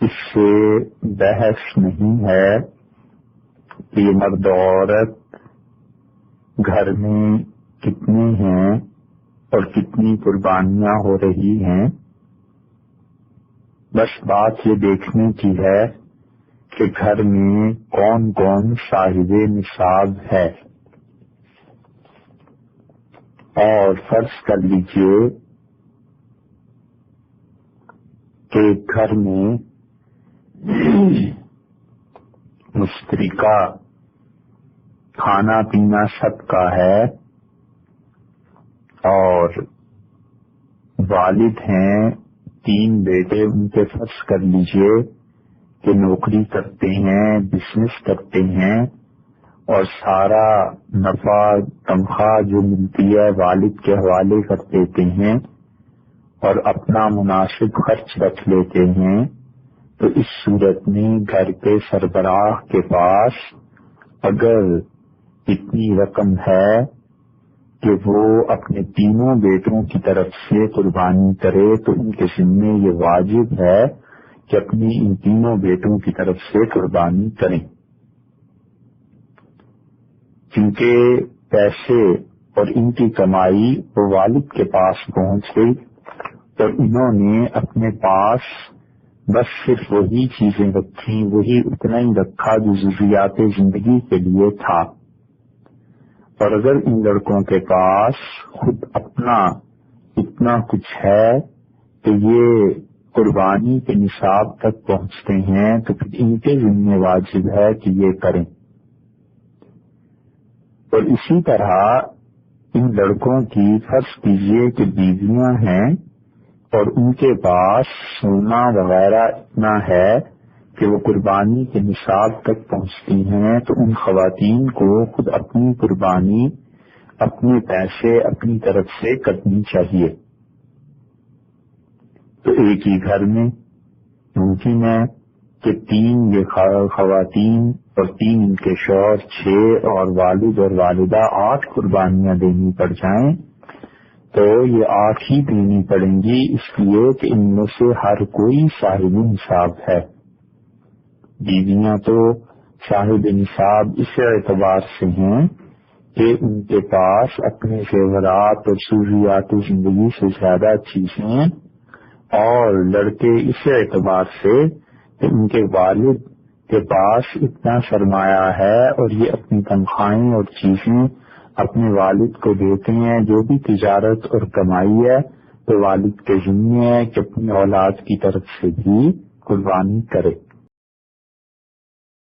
اس سے بحث نہیں ہے کہ یہ مرد عورت گھر میں کتنے ہیں اور کتنی قربانیاں ہو رہی ہیں. بس بات یہ دیکھنے کی ہے کہ گھر میں کون کون صاحب نصاب ہے. اور فرض کر لیجئے کہ گھر میں مشترکہ کھانا پینا سب کا ہے اور والد ہیں 3 بیٹے ان کے. فرض کر لیجئے کہ نوکری کرتے ہیں, بزنس کرتے ہیں اور سارا نفع تنخواہ جو ملتی ہے والد کے حوالے کر دیتے ہیں اور اپنا مناسب خرچ رکھ لیتے ہیں. تو اس صورت میں گھر کے سربراہ کے پاس اگر اتنی رقم ہے کہ وہ اپنے تینوں بیٹوں کی طرف سے قربانی کرے تو ان کے ذمے یہ واجب ہے کہ اپنی ان تینوں بیٹوں کی طرف سے قربانی کریں. کیونکہ پیسے اور ان کی کمائی وہ والد کے پاس پہنچ گئی اور انہوں نے اپنے پاس بس صرف وہی چیزیں رکھی, وہی اتنا ہی رکھا جو ضروریات زندگی کے لیے تھا. اور اگر ان لڑکوں کے پاس خود اپنا اتنا کچھ ہے کہ یہ قربانی کے نصاب تک پہنچتے ہیں تو پھر ان کے ذمہ واجب ہے کہ یہ کریں. اور اسی طرح ان لڑکوں کی فرض کیجئے کہ بیویاں ہیں اور ان کے پاس سونا وغیرہ اتنا ہے کہ وہ قربانی کے نصاب تک پہنچتی ہیں تو ان خواتین کو خود اپنی قربانی اپنے پیسے اپنی طرف سے کرنی چاہیے. تو ایک ہی گھر میں ممکن ہے کہ 3 یہ خواتین اور 3 ان کے شوہر 6 اور والد اور والدہ 8 قربانیاں دینی پڑ جائیں تو یہ 8 ہی دینی پڑیں گی, اس لیے کہ ان میں سے ہر کوئی صاحب نصاب ہے. بیویاں تو صاحب نصاب اس اعتبار سے ہیں کہ ان کے پاس اپنے زیورات اور ضروریات زندگی سے زیادہ چیزیں, اور لڑکے اس اعتبار سے کہ ان کے والد کے پاس اتنا سرمایہ ہے اور یہ اپنی تنخواہیں اور چیزیں اپنے والد کو دیتے ہیں. جو بھی تجارت اور کمائی ہے تو والد کے ذمہ ہے کہ اپنی اولاد کی طرف سے بھی قربانی کرے.